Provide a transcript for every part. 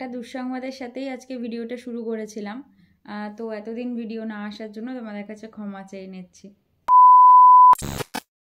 একটা দুঃসংবাদের সাথেই আজকে ভিডিওটা শুরু করেছিলাম। তো এতদিন ভিডিও না আসার জন্য তোমাদের কাছে ক্ষমা চেয়ে নিচ্ছি।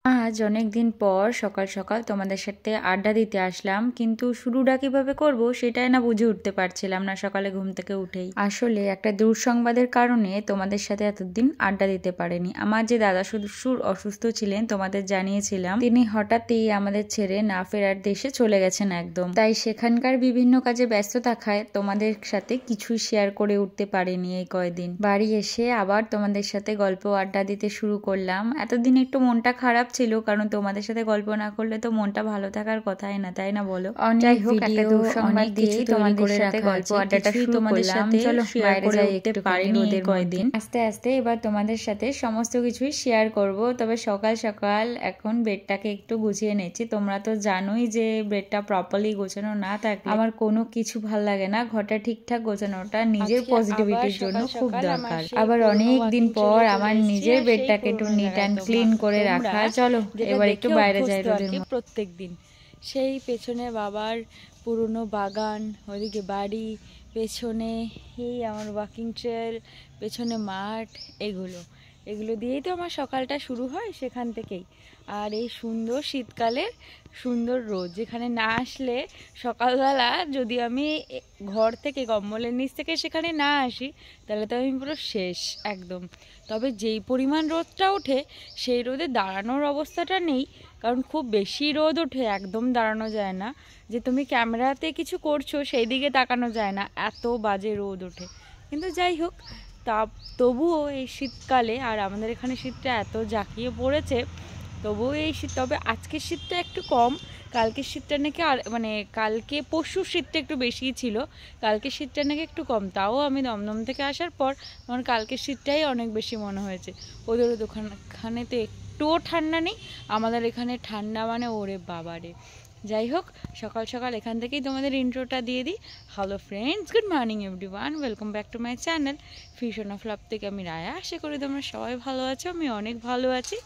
আজ অনেক দিন পর সকাল সকাল তোমাদের সাথে আড্ডা দিতে আসলাম, কিন্তু শুরুটা কিভাবে করব সেটাই না বুঝে উঠতে পারছিলাম না সকালে ঘুম থেকে উঠেই। আসলে একটা দুঃসংবাদের কারণে তোমাদের সাথে এতদিন আড্ডা দিতে পারিনি। আমার যে দাদা শ্বশুর অসুস্থ ছিলেন তোমাদের জানিয়েছিলাম, তিনি হঠাৎই আমাদের ছেড়ে না ফেরার দেশে চলে গেছেন একদম। তাই সেখানকার বিভিন্ন কাজে ব্যস্ত থাকায় তোমাদের সাথে কিছুই শেয়ার করে উঠতে পারিনি এই কয়দিন। বাড়ি এসে আবার তোমাদের সাথে গল্প আড্ডা দিতে শুরু করলাম। এতদিন একটু মনটা খারাপ ছিল, কারণ তোমাদের সাথে গল্প না করলে তো মনটা ভালো থাকার কথাই না, তাই না বলো? যাই হোক, একটা দুঃসংবাদ দিয়ে তোমাদের সাথে গল্প আড্ডাটা শুরু করলাম। চলো বাইরে যাই, একটু পারিনি ওদের কয়দিন। আস্তে আস্তে এবার তোমাদের সাথে সমস্ত কিছুই শেয়ার করব। তবে সকাল সকাল এখন বেডটাকে একটু গুছিয়ে নিচ্ছি। তোমরা তো জানোই যে বেডটা প্রপারলি গোছানো না থাকলে আমার কোনো কিছু ভাল লাগে না। ঘরটা ঠিকঠাক গোছানোটা নিজের পজিটিভিটির জন্য খুব দরকার। আবার অনেক দিন পর আমার নিজের বেডটাকে একটু নিট অ্যান্ড ক্লিন করে রাখা। চলো এবার একটু বাইরে যাই। প্রত্যেক দিন সেই পেছনে বাবার পুরনো বাগান, ওইদিকে বাড়ি, পেছনে এই আমার ওয়াকিং ট্রেল, পেছনে মাঠ, এগুলো দিয়েই তো আমার সকালটা শুরু হয়, সেখান থেকেই। আর এই সুন্দর শীতকালের সুন্দর রোদ, যেখানে না আসলে সকালবেলা যদি আমি ঘর থেকে কম্বলের নিচ থেকে সেখানে না আসি তাহলে তো আমি পুরো শেষ একদম। তবে যেই পরিমাণ রোদটা ওঠে সেই রোদে দাঁড়ানোর অবস্থাটা নেই, কারণ খুব বেশি রোদ ওঠে, একদম দাঁড়ানো যায় না। যে তুমি ক্যামেরাতে কিছু করছো সেই দিকে তাকানো যায় না, এত বাজে রোদ ওঠে। কিন্তু যাই হোক, তবুও এই শীতকালে, আর আমাদের এখানে শীতটা এত জাঁকিয়ে পড়েছে, তবুও এই শীত, তবে আজকের শীতটা একটু কম। কালকের শীতটা নাকি কালকে পরশুর শীতটা একটু বেশি ছিল, কালকের শীতটা নাকি একটু কম। তাও আমি দমদম থেকে আসার পর আমার কালকের শীতটাই অনেক বেশি মনে হয়েছে। ওদের দোকানখানেতে একটুও ঠান্ডা নেই, আমাদের এখানে ঠান্ডা মানে ওরে বাবারে। যাই হোক, সকাল সকাল এখান থেকেই তোমাদের ইন্ট্রোটা দিয়ে দিই। Hello friends, good morning everyone, welcome back to my channel fusion of love থেকে আমি রায়া। আশা করি তোমরা সবাই ভালো আছো, আমি অনেক ভালো আছি।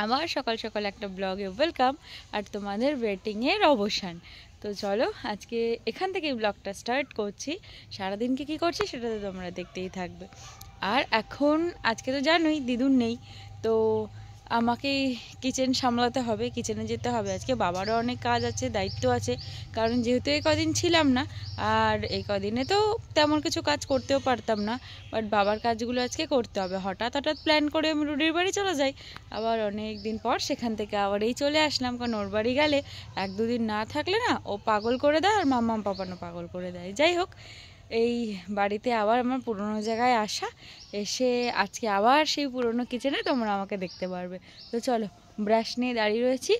আমার সকাল সকাল একটা ব্লগে ওয়েলকাম, আর তোমাদের ওয়েটিংয়ের অবসান। তো চলো আজকে এখান থেকে ব্লগটা স্টার্ট করছি। সারাদিনকে কী করছি সেটা তো তোমরা দেখতেই থাকবে। আর এখন আজকে তো জানোই দিদুন নেই, তো আমাকে কিচেন সামলাতে হবে, কিচেনে যেতে হবে। আজকে বাবারও অনেক কাজ আছে, দায়িত্ব আছে, কারণ যেহেতু এই কদিন ছিলাম না, আর এই কদিনে তো তেমন কিছু কাজ করতেও পারতাম না, বাট বাবার কাজগুলো আজকে করতে হবে। হঠাৎ প্ল্যান করে আমি রুডির বাড়ি চলে যাই, আবার অনেক দিন পর সেখান থেকে আবার এই চলে আসলাম, কারণ ওর বাড়ি গেলে এক দুদিন না থাকলে না ও পাগল করে দেয়, আর মাম্মাম পাপানো পাগল করে দেয়। যাই হোক, এই বাড়িতে আবার আমার পুরনো জায়গায় আসা, এসে আজকে আবার সেই পুরনো কিচেনে তোমরা আমাকে দেখতে পারবে। তো চলো, ব্রাশ নিয়ে দাঁড়িয়ে রয়েছি,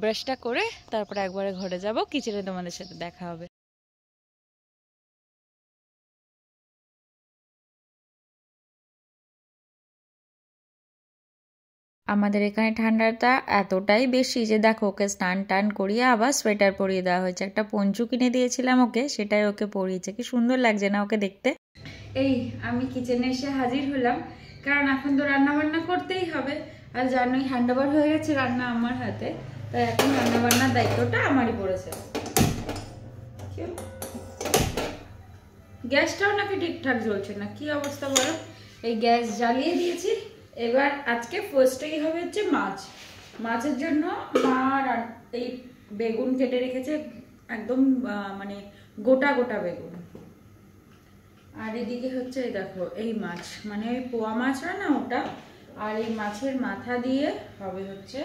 ব্রাশটা করে তারপরে একবারে ঘরে যাব, কিচেনে তোমাদের সাথে দেখা হবে। আমাদের এখানে ঠান্ডাটা এতটাই বেশি যে দেখো, ওকে স্নান টান করিয়ে আবার সোয়েটার পরিয়ে দেওয়া হয়েছে। একটা পঞ্চু কিনে দিয়েছিলাম ওকে, সেটাই ওকে পরিয়েছে। কি সুন্দর লাগছে না ওকে দেখতে? এই আমি কিচেনে এসে হাজির হলাম, কারণ এখন তো রান্না বান্না করতেই হবে। আর জানোই হ্যান্ড ওভার হয়ে গেছে রান্না আমার হাতে, তাই এখন রান্না বান্নার দায়িত্বটা আমারই পড়েছে। গ্যাসটাও নাকি ঠিকঠাক জ্বলছে না, কি অবস্থা বলো? এই গ্যাস জ্বালিয়ে দিয়েছি। এবার আজকে ফার্স্টেই হবে হচ্ছে মাছ। মাছের জন্য মা এই বেগুন কেটে রেখেছে, একদম মানে গোটা গোটা বেগুন। আর এদিকে হচ্ছে এই দেখো, এই মাছ মানে ওই পোয়া মাছ হয় না ওটা, আর এই মাছের মাথা দিয়ে হবে হচ্ছে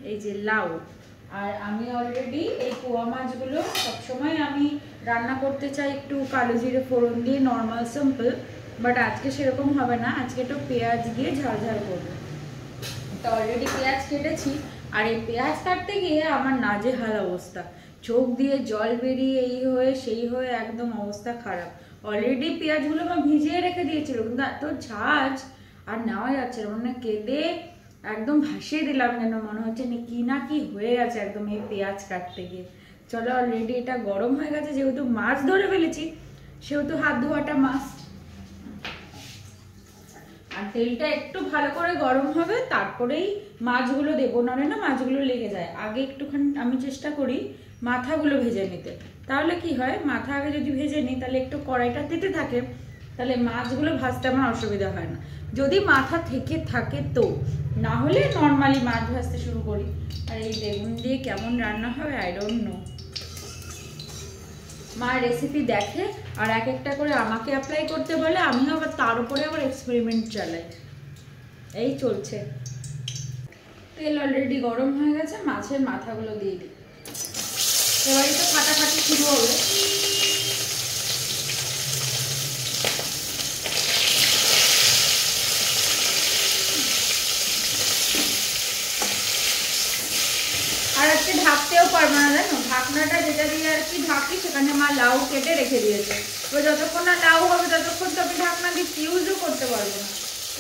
এই যে লাউ। আর আমি অলরেডি এই পোয়া মাছগুলো সবসময় আমি রান্না করতে চাই একটু কালো জিরে ফোড়ন দিয়ে, নর্মাল সিম্পল, বাট আজকে সেরকম হবে না, আজকে একটু পেঁয়াজ দিয়ে ঝাল ঝাল করবো। তো অলরেডি পেঁয়াজ কেটেছি, আর এই পেঁয়াজ কাটতে গিয়ে আমার নাজেহাল অবস্থা, চোখ দিয়ে জল বেরিয়ে এই হয়ে সেই হয়ে একদম অবস্থা খারাপ। অলরেডি পেঁয়াজগুলো আমার ভিজিয়ে রেখে দিয়েছিল, কিন্তু এত ঝাঁজ আর নেওয়া যাচ্ছে না, মানে কেঁদে একদম ভাসিয়ে দিলাম, যেন মনে হচ্ছে কি না কি হয়ে গেছে একদম এই পেঁয়াজ কাটতে গিয়ে। চলো, অলরেডি এটা গরম হয়ে গেছে, যেহেতু মাছ ধরে ফেলেছি সেহেতু হাত ধোয়াটা মাস্ট। আর তেলটা একটু ভালো করে গরম হবে, তারপরেই মাছগুলো দেবো, নয় না মাছগুলো লেগে যায়। আগে একটুখানি আমি চেষ্টা করি মাথাগুলো ভেজে নিতে। তাহলে কি হয়, মাথা আগে যদি ভেজে নিই তাহলে একটু কড়াইটা তেতে থাকে, তাহলে মাছগুলো ভাজতে আমার অসুবিধা হয় না, যদি মাথা থেকে থাকে তো। না হলে নর্মালি মাছ ভাজতে শুরু করি। আর এই বেগুন দিয়ে কেমন রান্না হবে আই ডোন্ট নো। মা রেসিপি দেখে আর এক একটা করে আমাকে অ্যাপ্লাই করতে বলে, আমিও আবার তার উপরে আবার এক্সপেরিমেন্ট চালাই। এই চলছে। তেল অলরেডি গরম হয়ে গেছে, মাছের মাথাগুলো দিয়ে দিই। এবারে তো ফাটাফাটি শুরু হবে। আর আজকে ঢাকতেও পারবো না জানো, ঢাকনাটা যেটা দিয়ে আর কি ঢাকি সেখানে মা লাউ কেটে রেখে দিয়েছে। তো যতক্ষণ না লাউ হবে ততক্ষণ তো আমি ঢাকনা দিয়ে ইউজও করতে পারবো না,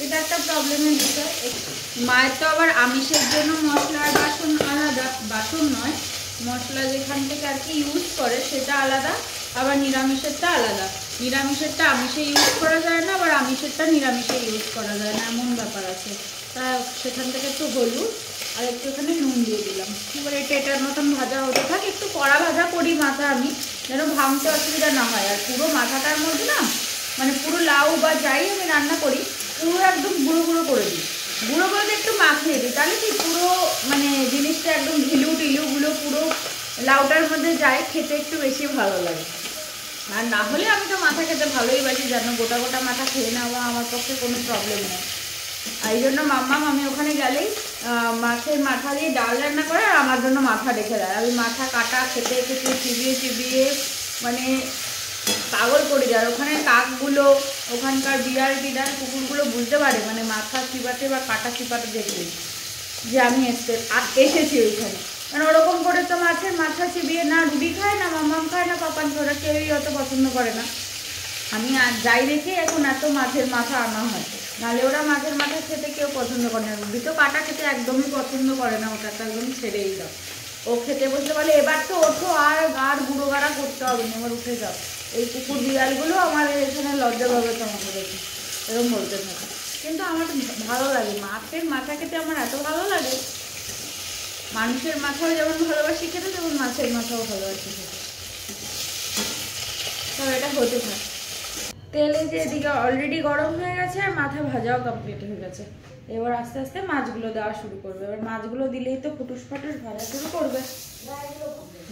এটা একটা প্রবলেমের বিষয়। মায়ের তো আবার আমিষের জন্য মশলার বাসন আলাদা, বাসন নয় মশলা যেখান থেকে আর কি ইউজ করে সেটা আলাদা, আবার নিরামিষেরটা আলাদা। নিরামিষেরটা আমিষে ইউজ করা যায় না, আবার আমিষেরটা নিরামিষে ইউজ করা যায় না, এমন ব্যাপার আছে। তা সেখান থেকে একটু হলুদ আর একটুখানি নুন দিয়ে দিলাম। এবার এটা এটার মতন ভাজা হতে থাকে, একটু কড়া ভাজা করি মাথা আমি, যেন ভাঙতে অসুবিধা না হয়। আর পুরো মাথাটার মধ্যে না মানে পুরো লাউ বা যাই আমি রান্না করি পুরো একদম গুঁড়ো গুঁড়ো করে দিই। গুঁড়ো করে একটু মাখিয়ে দিই, তাহলে কি পুরো মানে জিনিসটা একদম ঢিলু টিলুগুলো পুরো লাউটার মধ্যে যায়, খেতে একটু বেশি ভালো লাগে। আর না হলে আমি তো মাথা খেতে ভালোই বাসি, জানো গোটা গোটা মাথা খেয়ে নেওয়া আমার পক্ষে কোনো প্রবলেম নেই। এই জন্য আমি ওখানে গেলেই মাছের মাথা দিয়ে ডাল রান্না করে আর আমার জন্য মাথা রেখে দেয়। আমি মাথা কাটা খেতে খেতে চিবিয়ে চিবিয়ে মানে পাগল করে যায়। ওখানে কাকগুলো, ওখানকার বিড়াল টিড়াল কুকুরগুলো বুঝতে পারে মানে মাথা চিবাতে বা কাটা চিবাতে দেখবে যে আমি এসেছি ওইখানে। মানে ওরকম করে তো মাছের মাথা চিবিয়ে না রুটি খায়, না মাম্মাম খায়, না পাপান ওরা কেউই অত পছন্দ করে না। আমি যাই দেখে এখন এত মাছের মাথা আনা হয়, নাহলে ওরা মাছের মাথা খেতে কেউ পছন্দ করে না। রুটি তো কাটা খেতে একদমই পছন্দ করে না, ওটা তো একদম ছেড়েই দাও। ও খেতে বসলে বলে এবার তো ওঠো, আর গাড় গুঁড়ো গাড়া করতে হবে না, এবার উঠে যাও। এই কুকুর বিড়ালগুলো আমার এখানে লজ্জা পাবে তোমাকে দেখি, এরকম বলতে থাকে। কিন্তু আমার ভালো লাগে মাছের মাথা খেতে, আমার এত ভালো লাগে। মানুষের মাথাও যেমন ভালোবাসি খেতে, তেমন মাছের মাথাও ভালোবাসি খেতে। তবে এটা হতে থাকে। তেলে যে এদিকে অলরেডি গরম হয়ে গেছে আর মাথা ভাজাও কমপ্লিট হয়ে গেছে। এবার আস্তে আস্তে মাছগুলো দেওয়া শুরু করবে। এবার মাছগুলো দিলেই তো ফুটুস ফাটুস ভাজা শুরু করবে।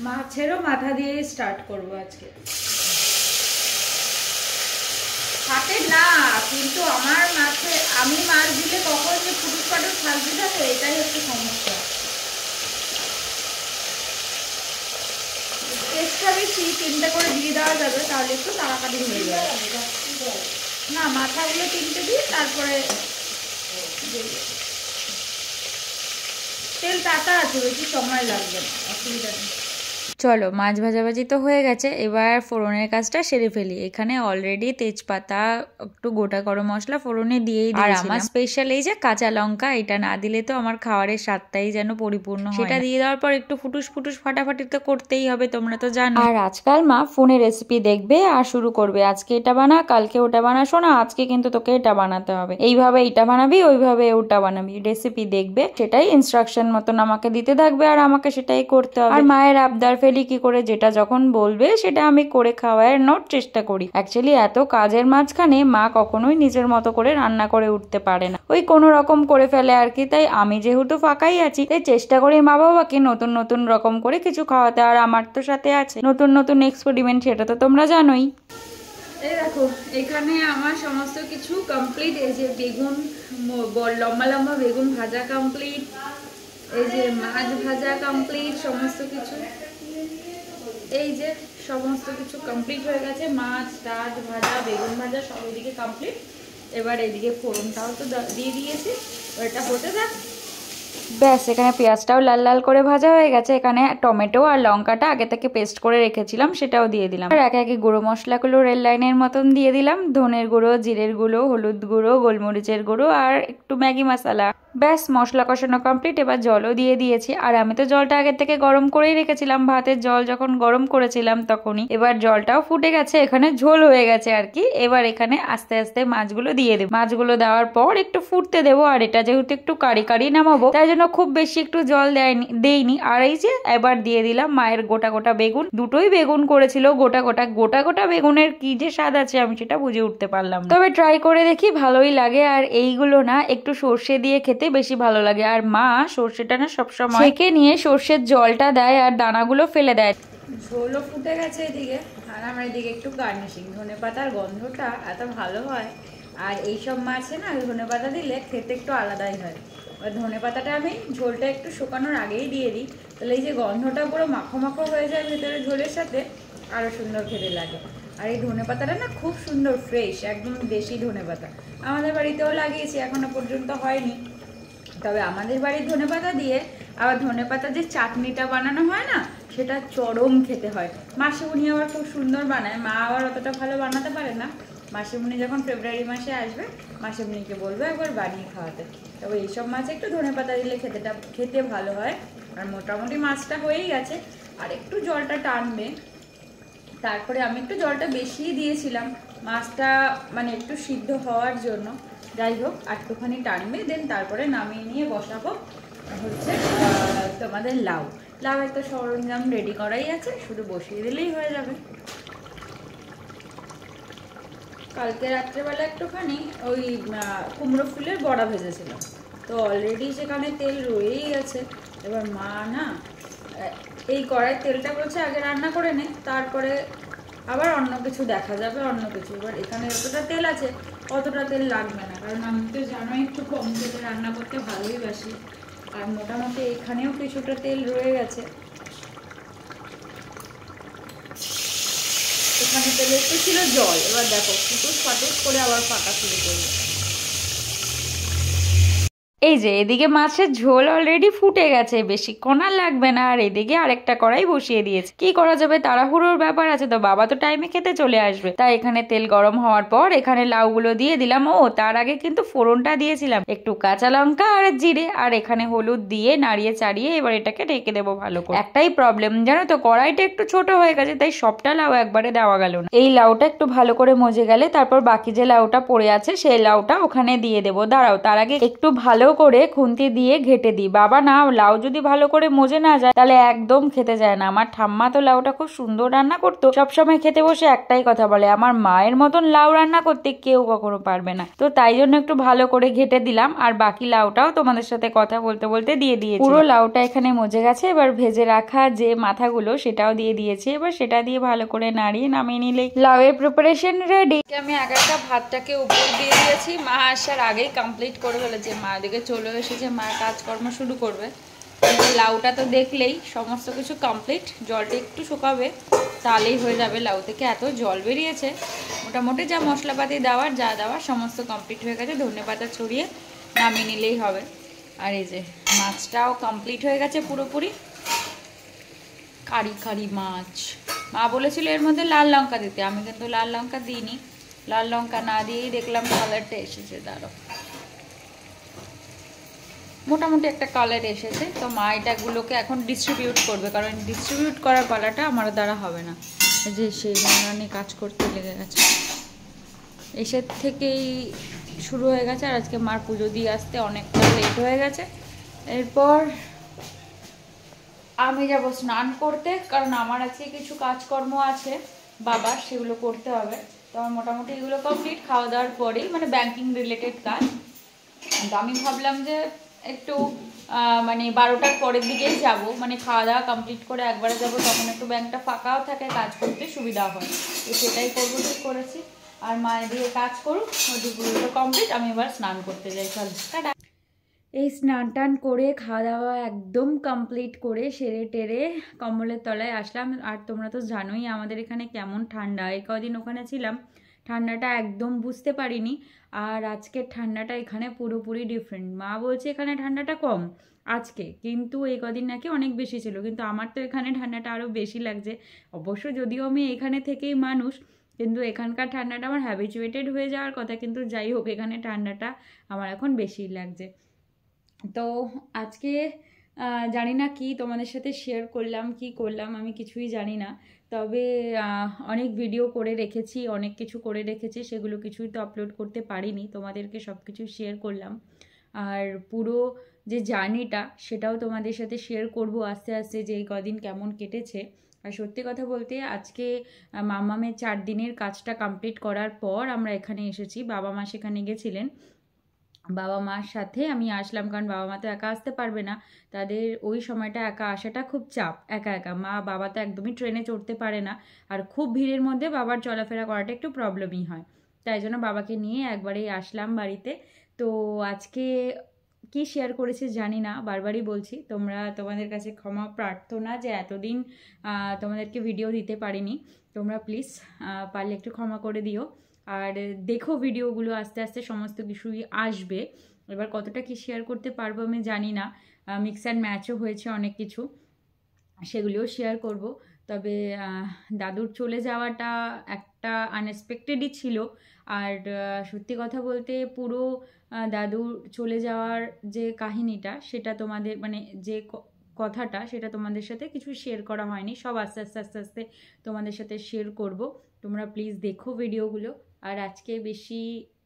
মাছেরও মাথা দিয়ে স্টার্ট করবো আজকে। হাতে না, কিন্তু আমার মাছে আমি মাছ দিলে কখন যে ফুটুস ফাটুস ভাজতে থাকে এটাই হচ্ছে সমস্যা। চেষ্টা বেশি 3টে করে দিয়ে দেওয়া যাবে, তাহলে একটু তাড়াতাড়ি হয়ে যাবে। না মাথাগুলো 3টে দিয়ে তারপরে তেল তাতা আছে, বেশি সময় লাগবে না, অসুবিধা নেই। চলো মাছ ভাজাভাজি তো হয়ে গেছে, এবার ফোড়নের কাজটা সেরে ফেলি। এখানে অলরেডি তেজপাতা একটু গোটা গরম মশলা ফোড়নে দিয়েই দিয়েছিলাম। আর আমার স্পেশাল এই যে কাঁচা লঙ্কা, এটা না দিলে তো আমার খাবারের স্বাদটাই যেন পরিপূর্ণ হয়। সেটা দিয়ে দেওয়ার পর একটু ফুটুস ফুটুস ফাটাফাটি তো করতেই হবে, তোমরা তো জানো। আর আজকাল মা ফোনে রেসিপি দেখবে আর শুরু করবে, আজকে এটা বানা, কালকে ওটা বানা। শোনা আজকে কিন্তু তোকে এটা বানাতে হবে, এইভাবে এটা বানাবি, ওইভাবে ওটা বানাবি। রেসিপি দেখবে, সেটাই ইনস্ট্রাকশন মতন আমাকে দিতে থাকবে আর আমাকে সেটাই করতে হবে। আর মায়ের আবদার ফেলি কি করে, যেটা যখন বলবে সেটা আমি করে খাওয়ানোর চেষ্টা করি। অ্যাকচুয়ালি এত কাজের মাঝখানে মা কখনোই নিজের মতো করে রান্না করে উঠতে পারে না, ওই কোনো রকম করে ফেলে আর কি। তাই আমি যেহেতু ফাঁকাই আছি, তাই চেষ্টা করি মা বাবাকে নতুন নতুন রকম করে কিছু খাওয়াতে। আর আমার তো সাথে আছে নতুন নতুন এক্সপেরিমেন্ট, সেটা তো তোমরা জানোই। এই দেখো এখানে আমার সমস্ত কিছু কমপ্লিট। এই যে বেগুন, লম্বা লম্বা বেগুন ভাজা কমপ্লিট, এই যে মাছ ভাজা কমপ্লিট, সমস্ত কিছু এই যে সমস্ত কিছু কমপ্লিট হয়ে গেছে। মাছ টাছ ভাজা বেগুন ভাজা সব এদিকে কমপ্লিট। এবার এদিকে ফোড়নটাও তো দিয়ে দিয়েছি, এটা হতে থাক। ব্যাস এখানে পেঁয়াজটাও লাল লাল করে ভাজা হয়ে গেছে। এখানে টমেটো আর লঙ্কাটা আগে থেকে পেস্ট করে রেখেছিলাম, সেটাও দিয়ে দিলাম। আর একে একে গুঁড়ো মশলাগুলো রেল লাইনের মতন দিয়ে দিলাম, ধনের গুঁড়ো, জিরের গুঁড়ো, হলুদ গুঁড়ো, গোলমরিচের গুঁড়ো আর একটু ম্যাগি মশলা। ব্যাস মশলা কষানো কমপ্লিট। এবার জলও দিয়ে দিয়েছি, আর আমি তো জলটা আগের থেকে গরম করেই রেখেছিলাম, ভাতের জল যখন গরম করেছিলাম তখনই। এবার জলটাও ফুটে গেছে, এখানে ঝোল হয়ে গেছে আর কি। এবার এখানে আস্তে আস্তে মাছগুলো দিয়ে দেবো। মাছগুলো দেওয়ার পর একটু ফুটতে দেবো। আর এটা যেহেতু একটু কারি কারি নামাবো, তাই জন্য জন্য খুব বেশি একটু জল দেইনি। আর এই যে এবার দিয়ে দিলাম মায়ের গোটা গোটা বেগুন। দুটোই বেগুন করেছিল গোটা গোটা বেগুনের কি যে স্বাদ আছে আমি সেটা বুঝে উঠতে পারলাম না, তবে ট্রাই করে দেখি, ভালোই লাগে। আর এইগুলো না একটু সর্ষে দিয়ে খেতে বেশি ভালো লাগে। আর মা সর্ষেটা না সবসময় ছেঁকে নিয়ে সর্ষের জলটা দেয় আর দানাগুলো ফেলে দেয়। ঝোলও ফুটে গেছে এদিকে, আর আমার এদিকে একটু গার্নিশিং। ধনেপাতার গন্ধটা এত ভালো হয়, আর এইসব মাছে না ধনেপাতা দিলে খেতে একটু আলাদাই হয়। আর ধনেপাতাটা আমি ঝোলটা একটু শুকানোর আগেই দিয়ে দিই, তাহলে এই যে গন্ধটা পুরো মাখো মাখো হয়ে যায় ভেতরে ঝোলের সাথে, আরও সুন্দর খেতে লাগে। আর এই ধনেপাতাটা না খুব সুন্দর ফ্রেশ, একদম দেশি ধনেপাতা। আমাদের বাড়িতেও লাগিয়েছি, এখনো পর্যন্ত হয়নি। তবে আমাদের বাড়ির ধনেপাতা দিয়ে আবার ধনেপাতা যে চাটনিটা বানানো হয় না, সেটা চরম খেতে হয়। মাসিমণি আবার খুব সুন্দর বানায়, মা আবার অতটা ভালো বানাতে পারে না। মাসিমণি যখন ফেব্রুয়ারি মাসে আসবে, মাসিমণিকে বলবো একবার বানিয়ে খাওয়াতে। তবে এইসব মাছে একটু ধনেপাতা দিলে খেতে ভালো হয়। আর মোটামুটি মাছটা হয়েই গেছে, আর একটু জলটা টানবে। তারপরে আমি একটু জলটা বেশিই দিয়েছিলাম মাছটা মানে একটু সিদ্ধ হওয়ার জন্য। যাই হোক, একটুখানি টানবে, দেন তারপরে নামিয়ে নিয়ে বসাবো হচ্ছে তোমাদের লাউ একটা সরঞ্জাম রেডি করাই আছে, শুধু বসিয়ে দিলেই হয়ে যাবে। কালকে রাত্রেবেলা একটুখানি ওই কুমড়ো ফুলের বড়া ভেজেছিলাম, তো অলরেডি সেখানে তেল রয়েই গেছে। এবার মা না এই কড়াই তেলটা বলছে আগে রান্না করে নে, তারপরে আবার অন্য কিছু দেখা যাবে, অন্য কিছু। এবার এখানে যতটা তেল আছে অতটা তেল লাগবে না, কারণ আমি তো জানোই একটু কম তেলে রান্না করতে ভালোই বাসি। আর মোটামুটি এখানেও কিছুটা তেল রয়ে গেছে, এখানে তেলে একটু ছিল জল। এবার দেখো একটু সতেজ করে আবার ফাঁকা শুরু করবে। এই যে এদিকে মাছের ঝোল অলরেডি ফুটে গেছে, বেশিক্ষণ আর লাগবে না। আর এদিকে আরেকটা কড়াই বসিয়ে দিয়েছে। কি করা যাবে, তাড়াহুড়োর ব্যাপার আছে তো, বাবা তো টাইমে খেতে চলে আসবে। তাই এখানে তেল গরম হওয়ার পর এখানে লাউগুলো দিয়ে দিলাম। ও তার আগে কিন্তু ফোড়নটা দিয়েছিলাম একটু কাঁচা লঙ্কা আর জিরে, আর এখানে হলুদ দিয়ে নাড়িয়ে চাড়িয়ে এবার এটাকে ঢেকে দেবো ভালো করে। একটাই প্রবলেম জানো তো, কড়াইটা একটু ছোট হয়ে গেছে, তাই সবটা লাউ একবারে দেওয়া গেল না। এই লাউটা একটু ভালো করে মজে গেলে তারপর বাকি যে লাউটা পড়ে আছে সেই লাউটা ওখানে দিয়ে দেবো। দাঁড়াও, তার আগে একটু ভালো করে খুন্তি দিয়ে ঘেটে দিই। বাবা না লাউ যদি ভালো করে মজে না যায় তাহলে একদম খেতে যায় না। আমার ঠাম্মা তো লাউটা খুব সুন্দর রান্না করতো, সবসময় খেতে বসে একটাই কথা বলে, আমার মায়ের মতন লাউ রান্না করতে কেউ কখনো পারবে না। তো তাই জন্য একটু ভালো করে ঘেটে দিলাম, আর বাকি লাউটাও তোমাদের সাথে কথা বলতে বলতে দিয়ে দিয়েছি। পুরো লাউটা এখানে মজে গেছে। এবার ভেজে রাখা যে মাথাগুলো সেটাও দিয়ে দিয়েছি। এবার সেটা দিয়ে ভালো করে নাড়িয়ে নামিয়ে নিলেই লাউয়ের প্রিপারেশন রেডি। আমি এগারোটা ভাতটাকে উপর দিয়ে দিয়েছি, মা আসার আগেই কমপ্লিট করে ফেলেছে। মা দিকে চলে এসেছে, মা কাজকর্ম শুরু করবে। লাউটা তো দেখলেই সমস্ত কিছু কমপ্লিট, জলটা একটু শুকাবে তাহলেই হয়ে যাবে। লাউ থেকে এত জল বেরিয়েছে, মোটামুটি যা মশলাপাতি দেওয়ার সমস্ত কমপ্লিট হয়ে গেছে। ধনেপাতা ছড়িয়ে নামিয়ে নিলেই হবে। আর এই যে মাছটাও কমপ্লিট হয়ে গেছে পুরোপুরি, কারি মাছ। মা বলেছিল এর মধ্যে লাল লঙ্কা দিতে, আমি কিন্তু লাল লঙ্কা দিইনি। লাল লঙ্কা না দিয়েই দেখলাম কালারটা এসেছে। দাঁড়ো, মোটামুটি একটা কালার এসেছে। তো মা এটাগুলোকে এখন ডিস্ট্রিবিউট করবে, কারণ ডিস্ট্রিবিউট করার পালাটা আমার দ্বারা হবে না। যে সেই ধরনের কাজ করতে লেগে গেছে, এসে থেকেই শুরু হয়ে গেছে। আর আজকে মার পুজো দিয়ে আসতে অনেকটা লেট হয়ে গেছে। এরপর আমি যাব স্নান করতে, কারণ আমার আজকে কিছু কাজকর্ম আছে বাবার, সেগুলো করতে হবে। তো আমার মোটামুটি এগুলো কমপ্লিট খাওয়া দাওয়ার পরেই, মানে ব্যাংকিং রিলেটেড কাজ। তো আমি ভাবলাম যে একটু মানে 12টার পরের দিকেই যাব, মানে খাওয়া দাওয়া কমপ্লিট করে একবারে যাব, তখন একটু ব্যাংকটা ফাঁকাও থাকে, কাজ করতে সুবিধা হয়। তো সেটাই করবো, ঠিক করেছি। আর মায়ের দিকে কাজ করুক, ওইগুলো কমপ্লিট, আমি এবার স্নান করতে যাই। চল টাটা। এই স্নান টান করে খাওয়া দাওয়া একদম কমপ্লিট করে সেরে টেরে কম্বলের তলায় আসলাম। আর তোমরা তো জানোই আমাদের এখানে কেমন ঠান্ডা। এই কদিন ওখানে ছিলাম, ঠান্ডাটা একদম বুঝতে পারিনি। আর আজকের ঠান্ডাটা এখানে পুরোপুরি ডিফারেন্ট। মা বলছে এখানে ঠান্ডাটা কম আজকে, কিন্তু এই কদিন নাকি অনেক বেশি ছিল। কিন্তু আমার তো এখানে ঠান্ডাটা আরও বেশি লাগছে। অবশ্য যদিও আমি এখানে থেকেই মানুষ, কিন্তু এখানকার ঠান্ডাটা আমার হ্যাবিচুয়েটেড হয়ে যাওয়ার কথা। কিন্তু যাই হোক, এখানে ঠান্ডাটা আমার এখন বেশি লাগছে। তো আজকে জানি না কি তোমাদের সাথে শেয়ার করলাম, কি করলাম আমি কিছুই জানি না। তবে অনেক ভিডিও করে রেখেছি, অনেক কিছু করে রেখেছি, সেগুলো কিছুই তো আপলোড করতে পারিনি। তোমাদেরকে সব কিছু শেয়ার করলাম। আর পুরো যে জার্নিটা সেটাও তোমাদের সাথে শেয়ার করব আস্তে আস্তে, যে এই কদিন কেমন কেটেছে। আর সত্যি কথা বলতে আজকে মামামের 4 দিনের কাজটা কমপ্লিট করার পর আমরা এখানে এসেছি। বাবা মা সেখানে গেছিলেন, বাবা মার সাথে আমি আসলাম, কারণ বাবা মা তো একা আসতে পারবে না, তাদের ওই সময়টা একা আসাটা খুব চাপ। একা একা মা বাবা তো একদমই ট্রেনে চড়তে পারে না, আর খুব ভিড়ের মধ্যে বাবার চলাফেরা করাটা একটু প্রবলেমই হয়, তাই জন্য বাবাকে নিয়ে একবারেই আসলাম বাড়িতে। তো আজকে কি শেয়ার করেছে জানি না, বারবারই বলছি, তোমাদের কাছে ক্ষমা প্রার্থনা যে এতদিন তোমাদেরকে ভিডিও দিতে পারিনি। তোমরা প্লিজ পারলে একটু ক্ষমা করে দিও। আর দেখো ভিডিওগুলো আস্তে আস্তে সমস্ত কিছুই আসবে। এবার কতটা কি শেয়ার করতে পারবো আমি জানি না, মিক্স অ্যান্ড ম্যাচও হয়েছে অনেক কিছু, সেগুলিও শেয়ার করব। তবে দাদুর চলে যাওয়াটা একটা আনএক্সপেক্টেডই ছিল। আর সত্যি কথা বলতে পুরো দাদুর চলে যাওয়ার যে কাহিনীটা, সেটা তোমাদের মানে যে কথাটা, সেটা তোমাদের সাথে কিছু শেয়ার করা হয়নি, সব আস্তে আস্তে আস্তে আস্তে তোমাদের সাথে শেয়ার করব। তোমরা প্লিজ দেখো ভিডিওগুলো। আর আজকে বেশি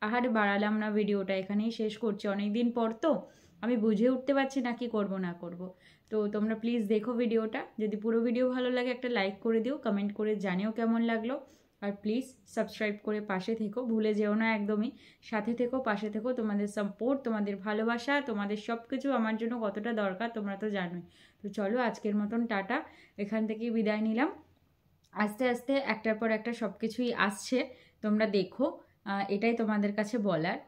আর বাড়ালাম না, ভিডিওটা এখানেই শেষ করছি। অনেক দিন পর তো আমি বুঝে উঠতে পারছি না কি করব না করব। তো তোমরা প্লিজ দেখো ভিডিওটা। যদি পুরো ভিডিও ভালো লাগে একটা লাইক করে দিও, কমেন্ট করে জানিও কেমন লাগলো। আর প্লিজ সাবস্ক্রাইব করে পাশে থেকো, ভুলে যেও না একদমই। সাথে থেকো, পাশে থেকো। তোমাদের সাপোর্ট, তোমাদের ভালোবাসা, তোমাদের সব কিছু আমার জন্য কতটা দরকার তোমরা তো জানোই। তো চলো আজকের মতন টাটা, এখান থেকেই বিদায় নিলাম। আস্তে আস্তে একটার পর একটা সব কিছুই আসছে, তোমরা দেখো। এটাই তোমাদের কাছে বলার।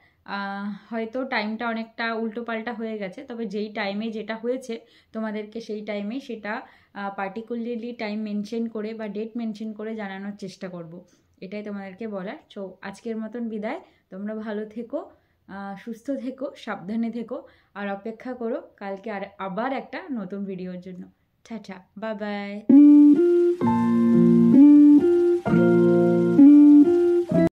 হয়তো টাইমটা অনেকটা উল্টোপাল্টা হয়ে গেছে, তবে যেই টাইমে যেটা হয়েছে তোমাদেরকে সেই টাইমে সেটা পার্টিকুলারলি টাইম মেনশন করে বা ডেট মেনশন করে জানানোর চেষ্টা করব। এটাই তোমাদেরকে বলার। তো আজকের মতন বিদায়। তোমরা ভালো থেকো, সুস্থ থেকো, সাবধানে থেকো, আর অপেক্ষা করো কালকে আবার একটা নতুন ভিডিওর জন্য। Tata, bye bye.